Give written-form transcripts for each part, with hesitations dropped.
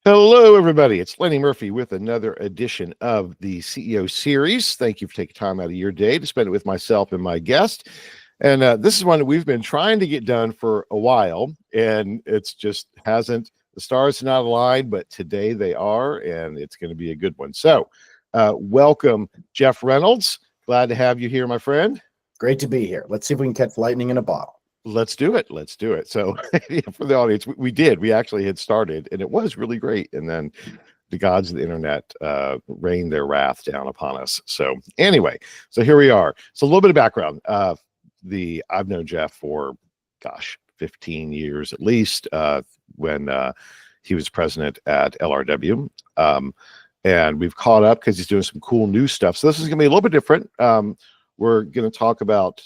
Hello, everybody. It's Lenny Murphy with another edition of the CEO series. Thank you for taking time out of your day to spend it with myself and my guest. And this is one that we've been trying to get done for a while, and it's just hasn't. The stars are not aligned, but today they are, and it's going to be a good one. So, welcome, Jeff Reynolds. Glad to have you here, my friend. Great to be here. Let's see if we can catch lightning in a bottle. Let's do it. Let's do it. So for the audience, we did. We actually had started, and it was really great. And then the gods of the internet rained their wrath down upon us. So anyway, so here we are. So a little bit of background. I've known Jeff for, 15 years at least, when he was president at LRW. And we've caught up because he's doing some cool new stuff. So this is going to be a little bit different. We're going to talk about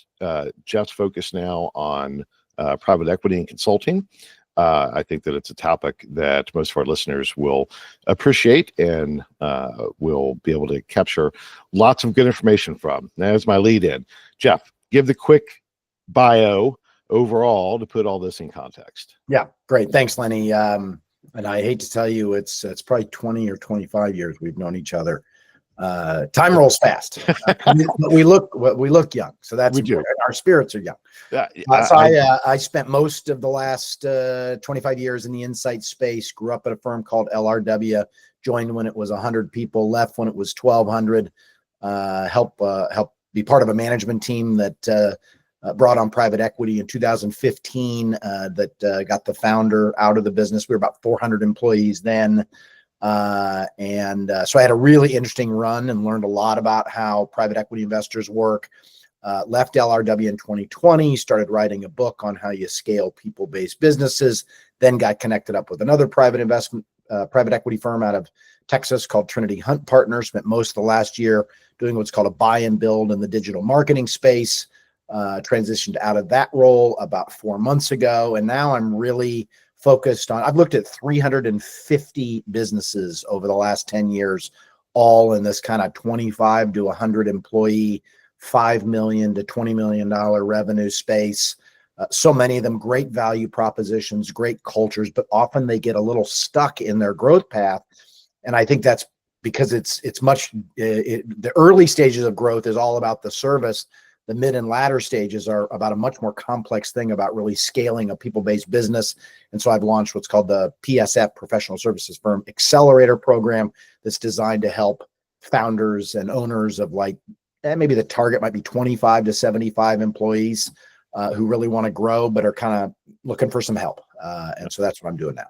Jeff's focus now on private equity and consulting. I think that it's a topic that most of our listeners will appreciate and will be able to capture lots of good information from. That's my lead in. Jeff, give the quick bio overall to put all this in context. Yeah, great. Thanks, Lenny. And I hate to tell you, it's probably 20 or 25 years we've known each other. Time rolls fast. we look young, so that's our spirits are young. I spent most of the last 25 years in the insight space. Grew up at a firm called LRW. Joined when it was 100 people. Left when it was 1,200. Help be part of a management team that brought on private equity in 2015. That got the founder out of the business. We were about 400 employees then. So I had a really interesting run and learned a lot about how private equity investors work. Left LRW in 2020, started writing a book on how you scale people-based businesses, then got connected up with another private equity firm out of Texas called Trinity Hunt Partners. Spent most of the last year doing what's called a buy and build in the digital marketing space. Transitioned out of that role about 4 months ago. And now I'm really focused on, I've looked at 350 businesses over the last 10 years, all in this kind of 25 to 100 employee, $5 million to $20 million revenue space. So many of them great value propositions, great cultures, but often they get a little stuck in their growth path. And I think that's because the early stages of growth is all about the service. The mid and latter stages are about a much more complex thing about really scaling a people-based business. And so I've launched what's called the PSF, Professional Services Firm Accelerator program, that's designed to help founders and owners of maybe the target might be 25 to 75 employees who really want to grow, but are kind of looking for some help. And so that's what I'm doing now.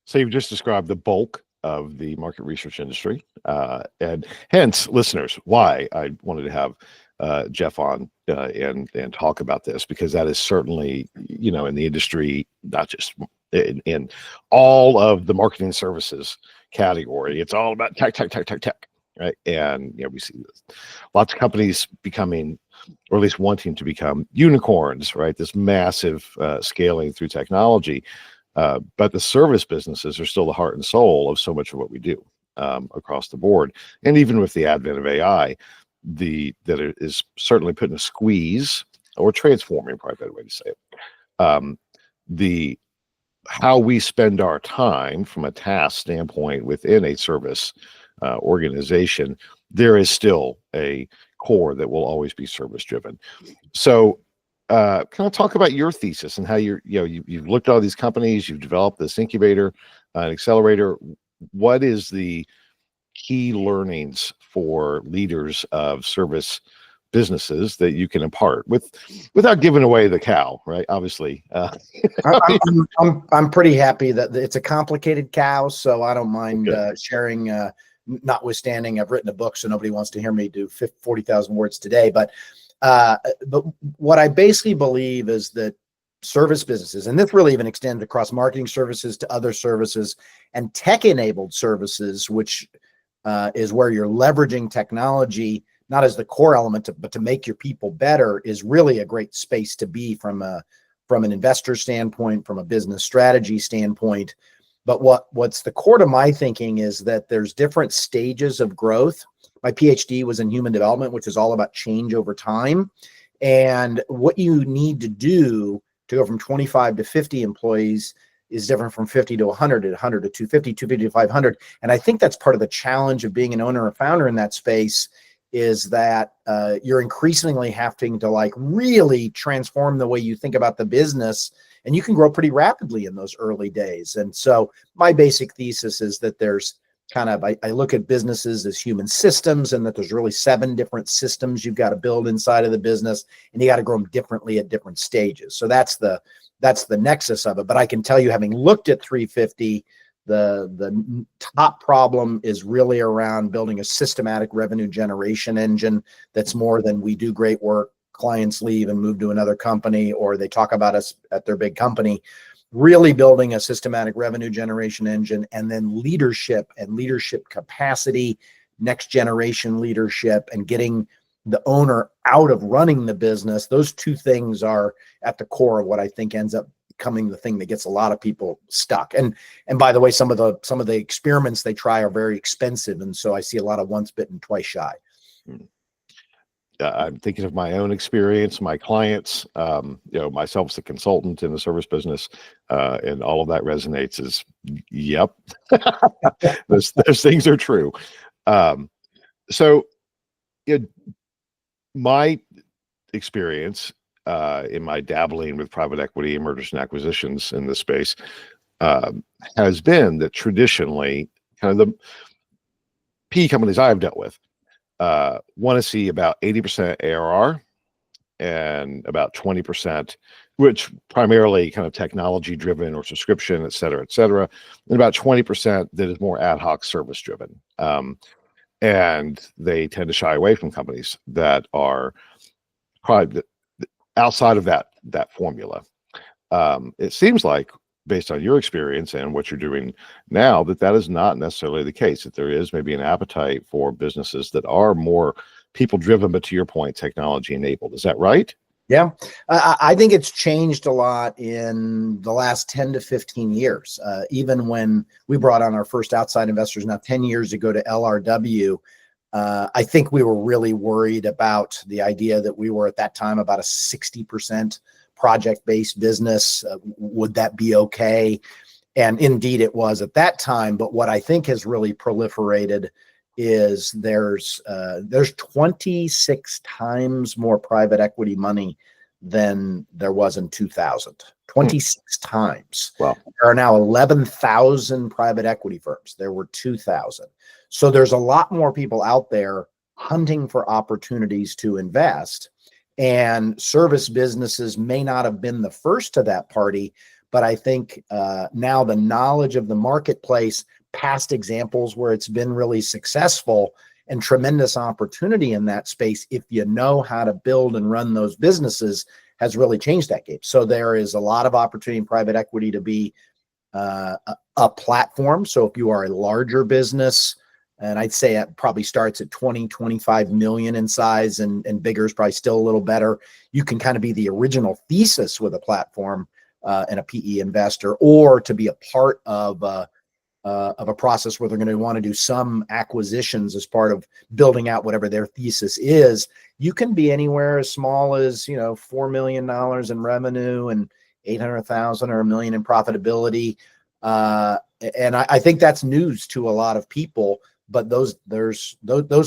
So you've just described the bulk of the market research industry, and hence, listeners, why I wanted to have Jeff on and talk about this, because that is certainly, in the industry, not just in all of the marketing services category, it's all about tech, right? And we see this, lots of companies becoming, or at least wanting to become, unicorns, right? This massive scaling through technology, but the service businesses are still the heart and soul of so much of what we do across the board. And even with the advent of AI, that it is certainly putting a squeeze, or transforming, probably a better way to say it, how we spend our time from a task standpoint within a service organization. There is still a core that will always be service driven. So kind of talk about your thesis and how you've looked at all these companies, you've developed this incubator, an accelerator. What is the key learnings for leaders of service businesses that you can impart without giving away the cow, right? Obviously. I'm pretty happy that it's a complicated cow, so I don't mind sharing, notwithstanding I've written a book, so nobody wants to hear me do 40,000 words today. But what I basically believe is that service businesses, and this really even extends across marketing services to other services and tech-enabled services, which is where you're leveraging technology, not as the core element, but to make your people better, is really a great space to be from an investor standpoint, from a business strategy standpoint. But what's the core to my thinking is that there's different stages of growth. My PhD was in human development, which is all about change over time. And what you need to do to go from 25 to 50 employees is different from 50 to 100, 100 to 250, 250 to 500. And I think that's part of the challenge of being an owner or founder in that space, is that you're increasingly having to like really transform the way you think about the business, and you can grow pretty rapidly in those early days. And so my basic thesis is that there's kind of, I look at businesses as human systems, and that there's really 7 different systems you've got to build inside of the business, and you got to grow them differently at different stages. So that's the nexus of it. But I can tell you, having looked at 350, the top problem is really around building a systematic revenue generation engine that's more than we do great work, clients leave and move to another company, or they talk about us at their big company. Really building a systematic revenue generation engine, and then leadership and leadership capacity, next generation leadership, and getting the owner out of running the business. Those 2 things are at the core of what I think ends up becoming the thing that gets a lot of people stuck. And by the way, some of the experiments they try are very expensive, and so I see a lot of once bitten, twice shy. I'm thinking of my own experience, my clients, myself as a consultant in the service business, and all of that resonates as, yep, those things are true. So my experience in my dabbling with private equity and mergers and acquisitions in this space has been that traditionally, kind of the PE companies I've dealt with, want to see about 80% ARR and about 20%, which primarily kind of technology driven or subscription, et cetera, and about 20% that is more ad hoc service driven. And they tend to shy away from companies that are probably outside of that formula. It seems like, based on your experience and what you're doing now, that is not necessarily the case, that there is maybe an appetite for businesses that are more people driven, but to your point, technology enabled. Is that right? Yeah, I think it's changed a lot in the last 10 to 15 years. Even when we brought on our first outside investors now 10 years ago to LRW, I think we were really worried about the idea that we were at that time about a 60% project-based business. Would that be okay? And indeed it was at that time. But what I think has really proliferated is there's 26 times more private equity money than there was in 2000. 26 times. Wow. There are now 11,000 private equity firms. There were 2,000. So there's a lot more people out there hunting for opportunities to invest. And service businesses may not have been the first to that party, but I think now the knowledge of the marketplace, past examples where it's been really successful, and tremendous opportunity in that space, if you know how to build and run those businesses, has really changed that game. So there is a lot of opportunity in private equity to be a platform. So if you are a larger business, and I'd say it probably starts at 20, 25 million in size, and bigger is probably still a little better. You can kind of be the original thesis with a platform and a PE investor, or to be a part of a process where they're going to want to do some acquisitions as part of building out whatever their thesis is. You can be anywhere as small as, $4 million in revenue and 800,000 or $1 million in profitability. And I think that's news to a lot of people. But those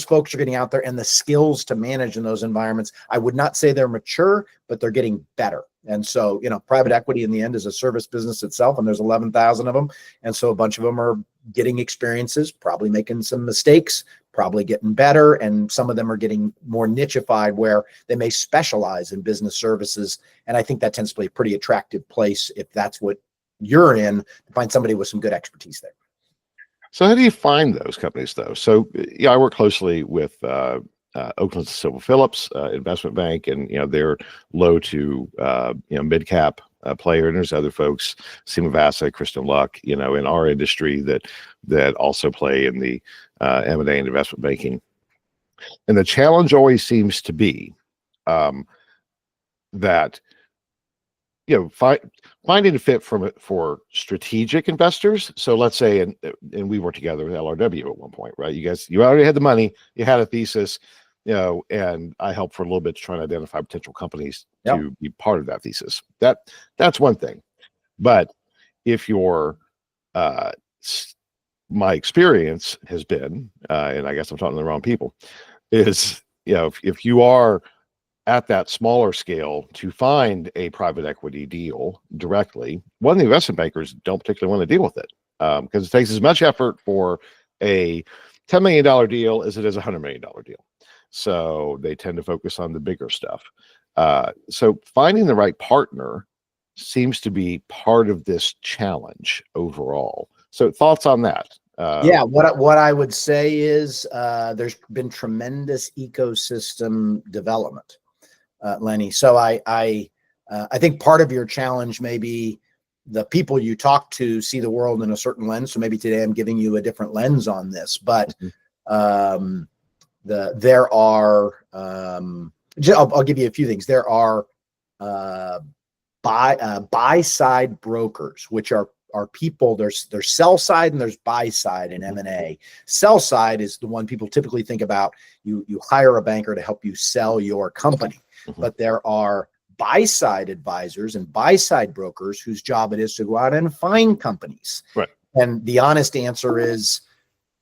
folks are getting out there, and the skills to manage in those environments, I would not say they're mature, but they're getting better. And so, private equity in the end is a service business itself, and there's 11,000 of them. And so a bunch of them are getting experiences, probably making some mistakes, probably getting better. And some of them are getting more nichified, where they may specialize in business services. And I think that tends to be a pretty attractive place, if that's what you're in, to find somebody with some good expertise there. So how do you find those companies, though? So I work closely with Oakland Silver Phillips investment bank, and they're low to mid cap player, and there's other folks, Seema Vasa, Kristen Luck, in our industry that also play in the M&A and investment banking. And the challenge always seems to be that finding a fit for strategic investors. So let's say, and we worked together with LRW at one point, right? You already had the money, you had a thesis, and I helped for a little bit to try and identify potential companies to be part of that thesis. That's one thing. But if you're, my experience has been, and I guess I'm talking to the wrong people, is, if you are at that smaller scale to find a private equity deal directly, one of the investment bankers don't particularly want to deal with it, because it takes as much effort for a $10 million deal as it is a $100 million deal. So they tend to focus on the bigger stuff. So finding the right partner seems to be part of this challenge overall. So thoughts on that? Yeah, what I would say is there's been tremendous ecosystem development, Lenny. So I think part of your challenge may be the people you talk to see the world in a certain lens. So maybe today I'm giving you a different lens on this, but there are I'll give you a few things. There are buy side brokers, which are people. There's sell side and there's buy side in M&A. Sell side is the one people typically think about. You hire a banker to help you sell your company, but there are buy side advisors and buy side brokers whose job it is to go out and find companies. Right. And the honest answer is,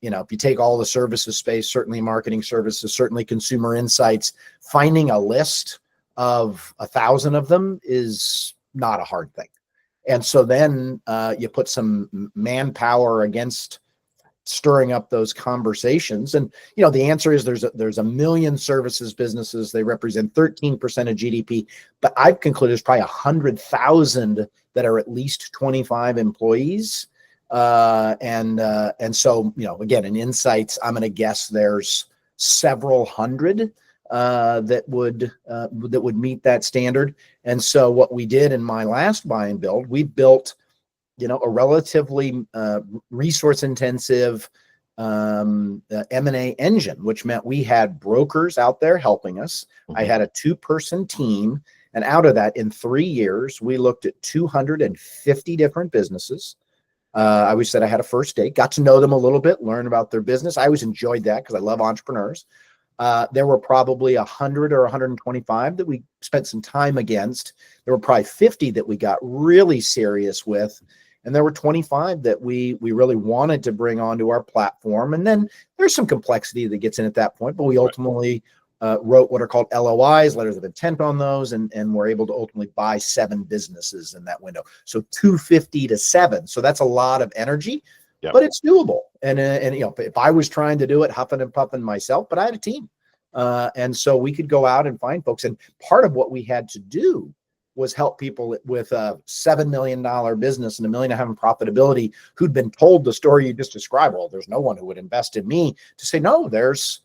if you take all the services space, certainly marketing services, certainly consumer insights, finding a list of 1,000 of them is not a hard thing. And so then you put some manpower against stirring up those conversations. And, the answer is there's a million services businesses. They represent 13% of GDP, but I've concluded there's probably 100,000 that are at least 25 employees. And so, again, in insights, I'm going to guess there's several hundred that would meet that standard. And so what we did in my last buy and build, we built, a relatively resource intensive M&A engine, which meant we had brokers out there helping us. I had a 2-person team. And out of that, in 3 years, we looked at 250 different businesses. I always said I had a first date, got to know them a little bit, learn about their business. I always enjoyed that because I love entrepreneurs. There were probably 100 or 125 that we spent some time against. There were probably 50 that we got really serious with. And there were 25 that we really wanted to bring onto our platform. And then there's some complexity that gets in at that point, but we ultimately wrote what are called LOIs, letters of intent on those, and were able to ultimately buy 7 businesses in that window. So 250 to 7. So that's a lot of energy, but it's doable. And if I was trying to do it huffing and puffing myself, but I had a team. And so we could go out and find folks. And part of what we had to do was help people with a $7 million business and $1.5 million in profitability who'd been told the story you just described. Well, there's no one who would invest in me, to say, no, there's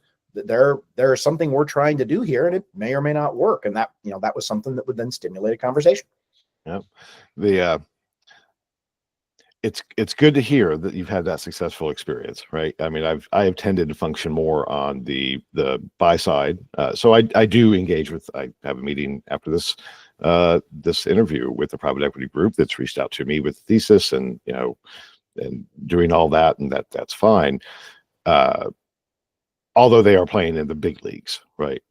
something we're trying to do here, and it may or may not work. And that, that was something that would then stimulate a conversation. Yeah. It's good to hear that you've had that successful experience, right? I mean, I have tended to function more on the buy side. So I do engage with, I have a meeting after this interview with a private equity group that's reached out to me with a thesis and, and doing all that, and that's fine. Although they are playing in the big leagues, right?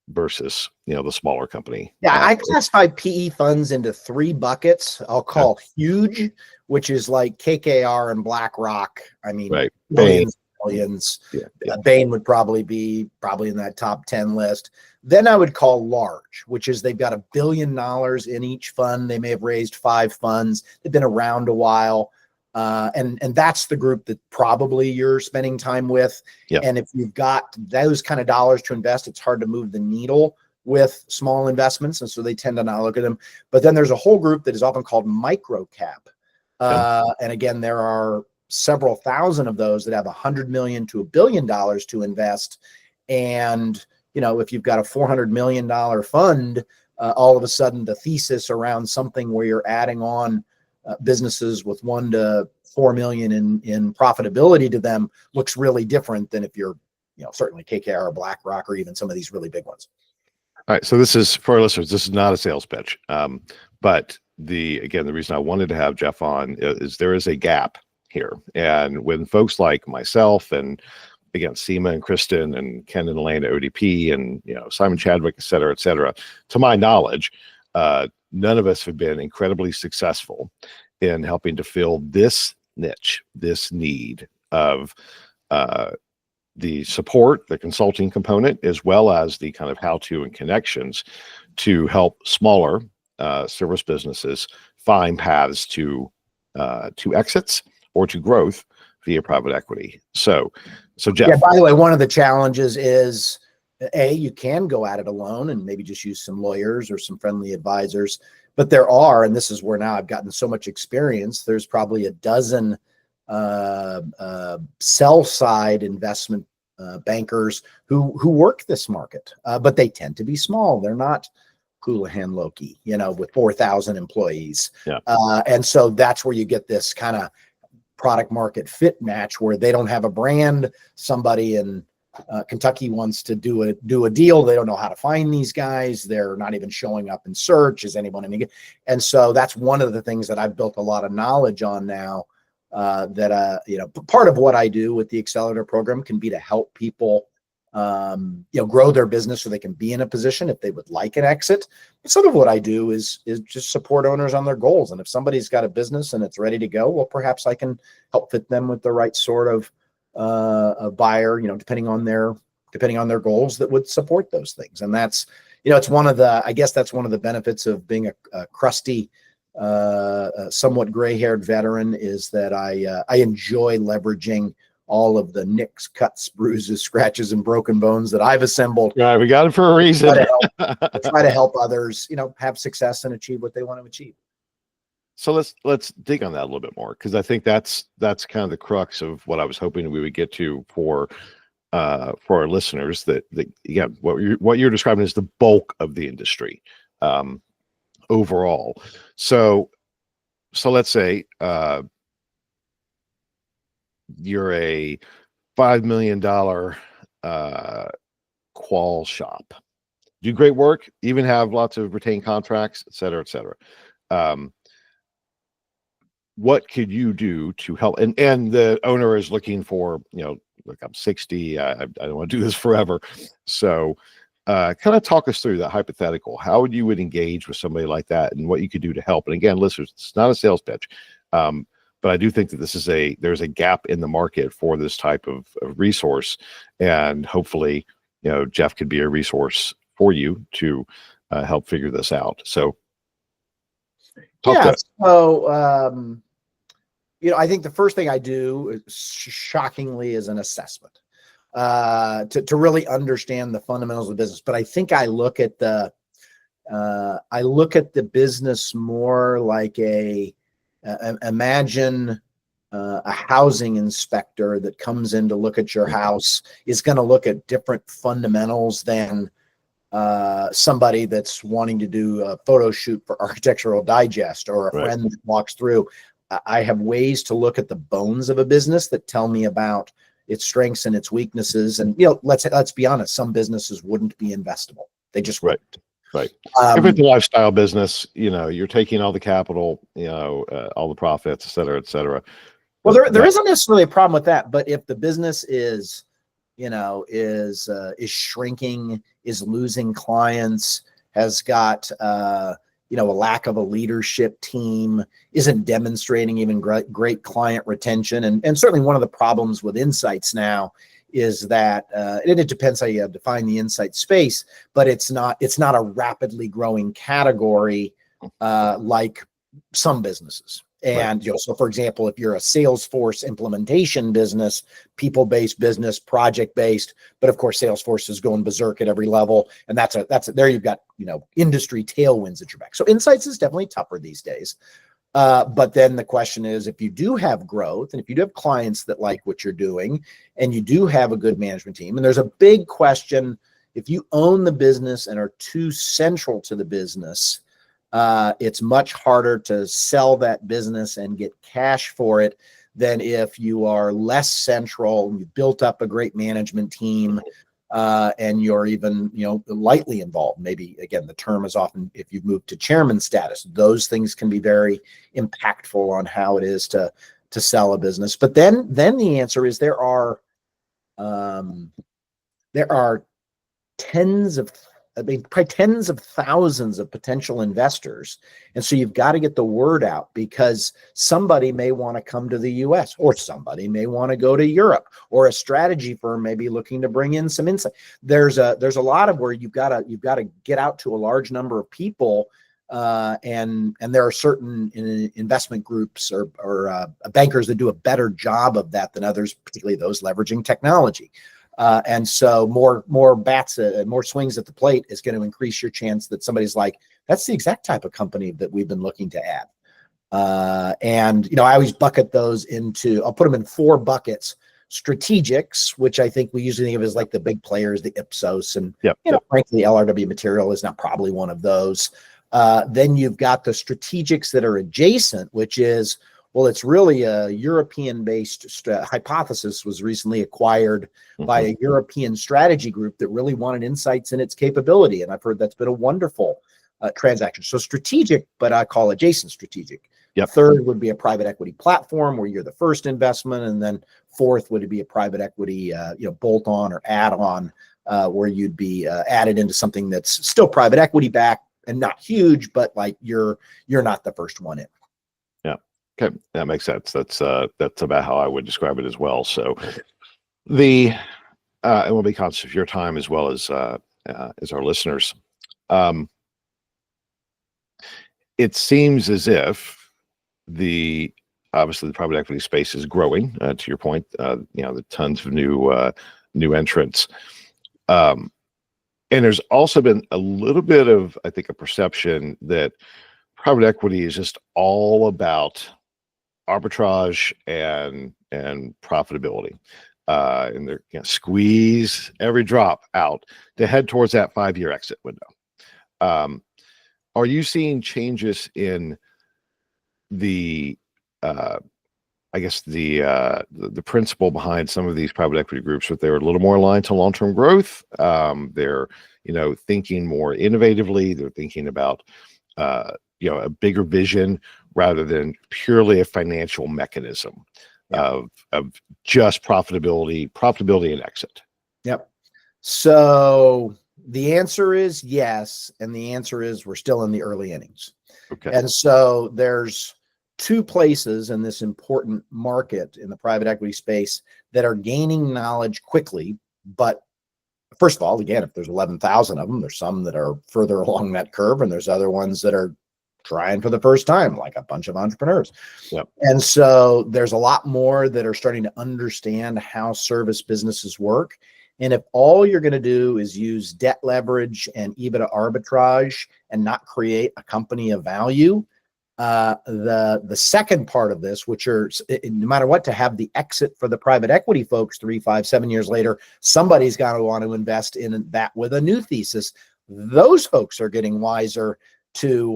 Versus, the smaller company. Yeah, I classify PE funds into 3 buckets. I'll call huge, which is like KKR and BlackRock. I mean, right. Billions. Bain would probably be in that top 10 list. Then I would call large, which is they've got $1 billion in each fund. They may have raised 5 funds. They've been around a while. And that's the group that probably you're spending time with. Yep. And if you've got those kind of dollars to invest, it's hard to move the needle with small investments. And so they tend to not look at them. But then there's a whole group that is often called micro cap. And again, there are several thousand of those that have $100 million to $1 billion to invest. And, if you've got a $400 million fund, all of a sudden the thesis around something where you're adding on businesses with 1 to 4 million in profitability to them looks really different than if you're, certainly KKR or BlackRock or even some of these really big ones. All right. So this is, for our listeners, this is not a sales pitch. But the reason I wanted to have Jeff on is there is a gap here. And when folks like myself and, again, Seema and Kristen and Ken and Elaine at ODP and, Simon Chadwick, et cetera, to my knowledge, none of us have been incredibly successful in helping to fill this niche, this need of the support, the consulting component, as well as the kind of how-to and connections to help smaller service businesses find paths to exits or to growth via private equity. So Jeff. Yeah, by the way, one of the challenges is, you can go at it alone and maybe just use some lawyers or some friendly advisors. But there are, and this is where now I've gotten so much experience, there's probably a dozen sell side investment bankers who work this market, but they tend to be small. They're not Houlihan Lokey, with 4,000 employees. Yeah. And so that's where you get this kind of product market fit match where they don't have a brand. Somebody in Kentucky wants to do a deal. They don't know how to find these guys. They're not even showing up in search. Is anyone any good? And so that's one of the things that I've built a lot of knowledge on now. Part of what I do with the Accelerator program can be to help people, grow their business so they can be in a position if they would like an exit. But some of what I do is just support owners on their goals. And if somebody's got a business and it's ready to go, well, perhaps I can help fit them with the right sort of a buyer, depending on their goals that would support those things. And that's, it's that's one of the benefits of being a crusty, somewhat gray-haired veteran, is that I enjoy leveraging all of the nicks, cuts, bruises, scratches, and broken bones that I've assembled. Yeah, we got it for a reason. Try to help others, have success and achieve what they want to achieve. So let's dig on that a little bit more, because I think that's kind of the crux of what I was hoping we would get to for our listeners. That again, what you're describing is the bulk of the industry overall. So let's say you're a $5 million qual shop, do great work, even have lots of retained contracts, et cetera, et cetera. What could you do to help? And the owner is looking for, look, I'm 60, I don't want to do this forever. So kind of talk us through that hypothetical. How you would engage with somebody like that and what you could do to help. And again, listeners, it's not a sales pitch. But I do think that there's a gap in the market for this type of resource. And hopefully, Jeff could be a resource for you to help figure this out. So I think the first thing I do is, shockingly, is an assessment to really understand the fundamentals of the business. But I think I look at the business more like imagine a housing inspector that comes in to look at your house is going to look at different fundamentals than somebody that's wanting to do a photo shoot for Architectural Digest, or a friend that walks through. I have ways to look at the bones of a business that tell me about its strengths and its weaknesses. And, let's be honest, some businesses wouldn't be investable. They just wouldn't. Right. If it's a lifestyle business, you're taking all the capital, all the profits, et cetera, et cetera. Well, there isn't necessarily a problem with that, but if the business is shrinking, is losing clients, has got a lack of a leadership team, isn't demonstrating even great client retention, and certainly one of the problems with insights now is that it depends how you define the insight space, but it's not a rapidly growing category like some businesses. And so for example, if you're a Salesforce implementation business, people-based business, project-based, but of course Salesforce is going berserk at every level, and that's there you've got industry tailwinds at your back. So insights is definitely tougher these days. But then the question is, if you do have growth and if you do have clients that like what you're doing and you do have a good management team, and there's a big question, if you own the business and are too central to the business, it's much harder to sell that business and get cash for it than if you are less central, you've built up a great management team, and you're even, lightly involved. Maybe, again, the term is often if you've moved to chairman status. Those things can be very impactful on how it is to sell a business. But then the answer is there are tens of I mean, probably tens of thousands of potential investors. And so you've got to get the word out, because somebody may want to come to the US, or somebody may want to go to Europe, or a strategy firm may be looking to bring in some insight. There's a lot of where you've got to get out to a large number of people. And there are certain investment groups or bankers that do a better job of that than others, particularly those leveraging technology. And so more bats, more swings at the plate is going to increase your chance that somebody's like, that's the exact type of company that we've been looking to add. And, I always bucket those I'll put them in 4 buckets. Strategics, which I think we usually think of as like the big players, the Ipsos, and, frankly, LRW Material is not probably one of those. Then you've got the strategics that are adjacent, which is, well, it's really a European-based Hypothesis was recently acquired by a European strategy group that really wanted insights in its capability. And I've heard that's been a wonderful transaction. So strategic, but I call adjacent strategic. Yep. Third would be a private equity platform where you're the first investment. And then fourth would be a private equity, bolt-on or add-on where you'd be added into something that's still private equity backed and not huge, but like you're not the first one in. Okay, that makes sense. That's about how I would describe it as well. So and we'll be conscious of your time as well as our listeners. It seems as if obviously the private equity space is growing. To your point, the tons of new entrants. And there's also been a little bit of, I think, a perception that private equity is just all about arbitrage and profitability, and they're squeeze every drop out to head towards that 5-year exit window. Are you seeing changes in the principle behind some of these private equity groups, that they're a little more aligned to long-term growth? They're thinking more innovatively. They're thinking about a bigger vision rather than purely a financial mechanism of just profitability and exit. Yep. So the answer is yes. And the answer is we're still in the early innings. Okay. And so there's 2 places in this important market in the private equity space that are gaining knowledge quickly. But first of all, again, if there's 11,000 of them, there's some that are further along that curve, and there's other ones that are trying for the first time, like a bunch of entrepreneurs. Yep. And so there's a lot more that are starting to understand how service businesses work. And if all you're going to do is use debt leverage and EBITDA arbitrage and not create a company of value, the second part of this, which are, no matter what, to have the exit for the private equity folks 3, 5, 7 years later, somebody's got to want to invest in that with a new thesis. Those folks are getting wiser to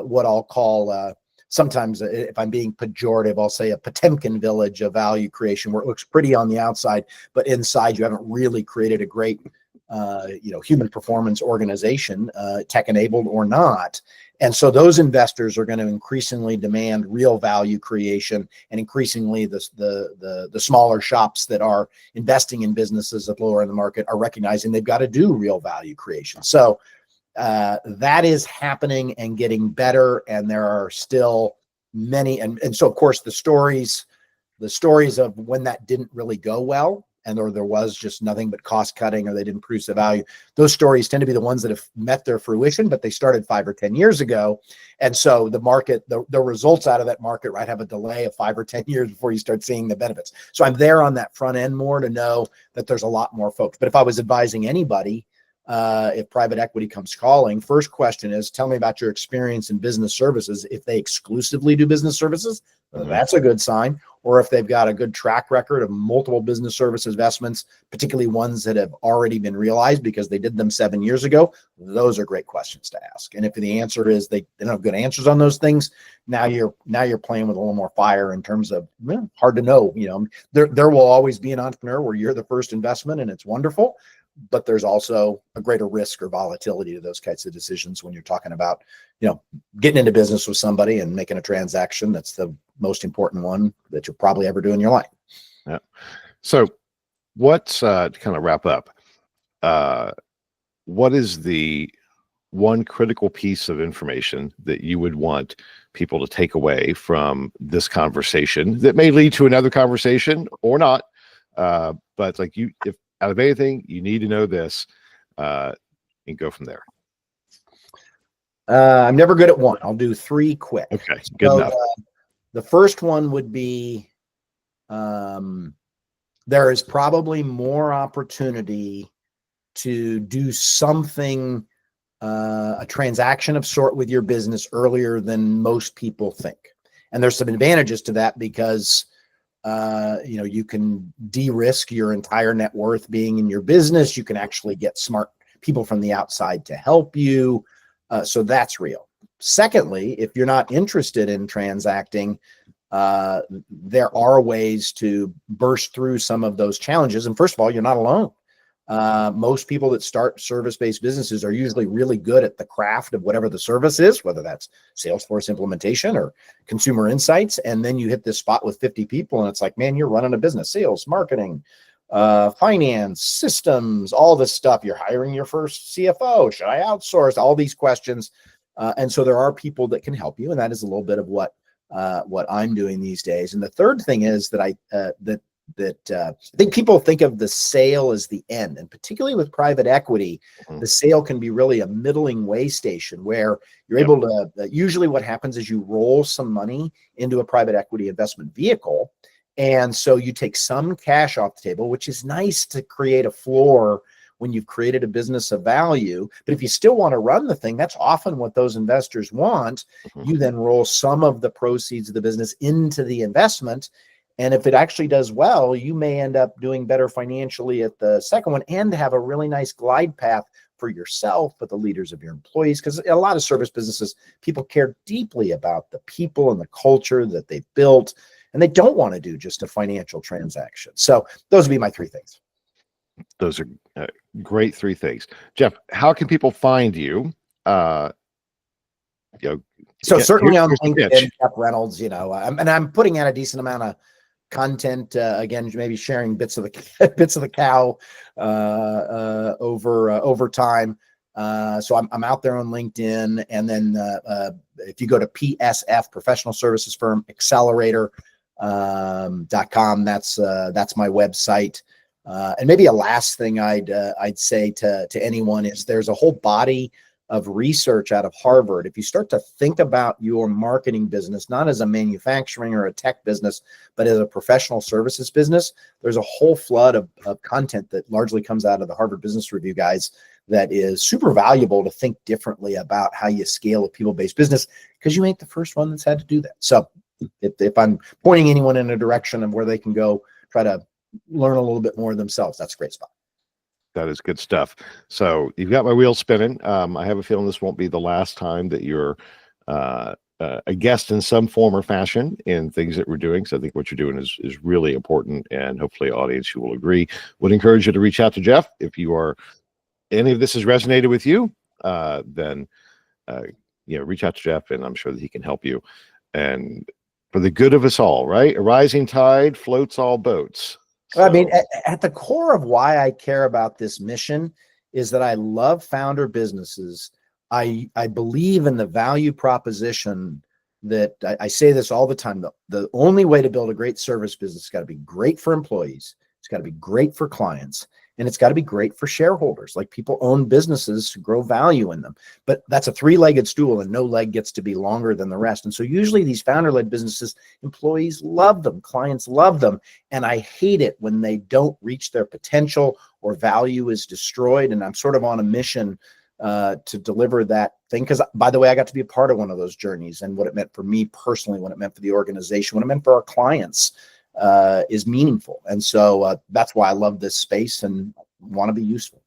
what I'll call, sometimes if I'm being pejorative, I'll say a Potemkin village of value creation, where it looks pretty on the outside, but inside you haven't really created a great human performance organization, tech enabled or not. And so those investors are going to increasingly demand real value creation, and increasingly the smaller shops that are investing in businesses at lower in the market are recognizing they've got to do real value creation. So that is happening and getting better, and there are still many, and so of course the stories of when that didn't really go well, and or there was just nothing but cost cutting, or they didn't produce the value, those stories tend to be the ones that have met their fruition, but they started 5 or 10 years ago. And so the market, the results out of that market, right, have a delay of 5 or 10 years before you start seeing the benefits. So I'm there on that front end more to know that there's a lot more folks. But if I was advising anybody, if private equity comes calling, first question is, tell me about your experience in business services. If they exclusively do business services, that's a good sign. Or if they've got a good track record of multiple business services investments, particularly ones that have already been realized because they did them 7 years ago, those are great questions to ask. And if the answer is they don't have good answers on those things, now you're playing with a little more fire in terms of, hard to know. There will always be an entrepreneur where you're the first investment and it's wonderful, but there's also a greater risk or volatility to those kinds of decisions when you're talking about, getting into business with somebody and making a transaction. That's the most important one that you'll probably ever do in your life. Yeah. So what's to kind of wrap up, what is the one critical piece of information that you would want people to take away from this conversation that may lead to another conversation or not? But like if out of anything, you need to know this, and go from there. I'm never good at one. I'll do three quick. Okay, good enough. The first one would be, there is probably more opportunity to do something, a transaction of sort with your business earlier than most people think. And there's some advantages to that because, you can de-risk your entire net worth being in your business. You can actually get smart people from the outside to help you. So that's real. Secondly, if you're not interested in transacting, there are ways to burst through some of those challenges. And first of all, you're not alone. Most people that start service-based businesses are usually really good at the craft of whatever the service is, whether that's Salesforce implementation or consumer insights. And then you hit this spot with 50 people and it's like, man, you're running a business, sales, marketing, finance, systems, all this stuff. You're hiring your first CFO. Should I outsource? All these questions. And so there are people that can help you. And that is a little bit of what I'm doing these days. And the third thing is that I think people think of the sale as the end, and particularly with private equity, the sale can be really a middling way station where you're able to, usually what happens is you roll some money into a private equity investment vehicle. And so you take some cash off the table, which is nice to create a floor when you've created a business of value. But if you still want to run the thing, that's often what those investors want. You then roll some of the proceeds of the business into the investment. And if it actually does well, you may end up doing better financially at the second one and have a really nice glide path for yourself, but the leaders of your employees. Because a lot of service businesses, people care deeply about the people and the culture that they've built, and they don't want to do just a financial transaction. So those would be my three things. Those are great three things. Jeff, how can people find you? So certainly on LinkedIn, Jeff Reynolds, and I'm putting out a decent amount of content, again, maybe sharing bits of the cow over time. So I'm out there on LinkedIn, and then if you go to PSF, Professional Services Firm Accelerator .com, that's my website. And maybe a last thing I'd say to anyone is there's a whole body of research out of Harvard. If you start to think about your marketing business, not as a manufacturing or a tech business, but as a professional services business, there's a whole flood of content that largely comes out of the Harvard Business Review guys that is super valuable to think differently about how you scale a people-based business, because you ain't the first one that's had to do that. So if I'm pointing anyone in a direction of where they can go try to learn a little bit more themselves, that's a great spot. That is good stuff. So you've got my wheels spinning. I have a feeling this won't be the last time that you're a guest in some form or fashion in things that we're doing. So I think what you're doing is really important, and hopefully audience, you will agree. Would encourage you to reach out to Jeff. If any of this has resonated with you, then reach out to Jeff, and I'm sure that he can help you. And for the good of us all, right? A rising tide floats all boats. So, I mean, at the core of why I care about this mission is that I love founder businesses. I believe in the value proposition that I say this all the time. The only way to build a great service business has got to be great for employees. It's got to be great for clients, and it's got to be great for shareholders. Like, people own businesses to grow value in them, but that's a three-legged stool, and no leg gets to be longer than the rest. And so usually these founder-led businesses, employees love them, clients love them. And I hate it when they don't reach their potential or value is destroyed. And I'm sort of on a mission to deliver that thing. Because, by the way, I got to be a part of one of those journeys, and what it meant for me personally, what it meant for the organization, what it meant for our clients is meaningful. And so that's why I love this space and want to be useful.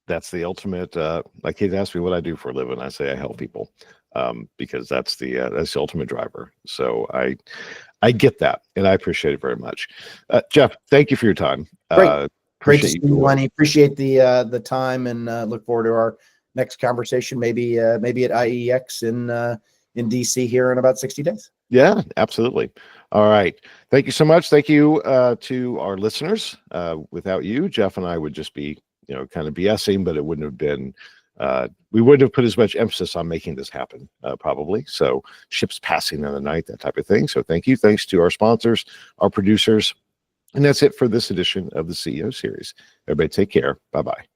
That's the ultimate. Like, kids ask me what I do for a living, I say I help people, because that's the ultimate driver. So I get that, and I appreciate it very much. Jeff, thank you for your time. Great to see you, Lenny. Appreciate the time, and look forward to our next conversation, maybe at IEX in DC here in about 60 days. Yeah, absolutely. All right. Thank you so much. Thank you to our listeners. Without you, Jeff and I would just be kind of BSing, but it wouldn't have been, we wouldn't have put as much emphasis on making this happen, probably. So ships passing in the night, that type of thing. So thank you. Thanks to our sponsors, our producers. And that's it for this edition of the CEO series. Everybody take care. Bye-bye.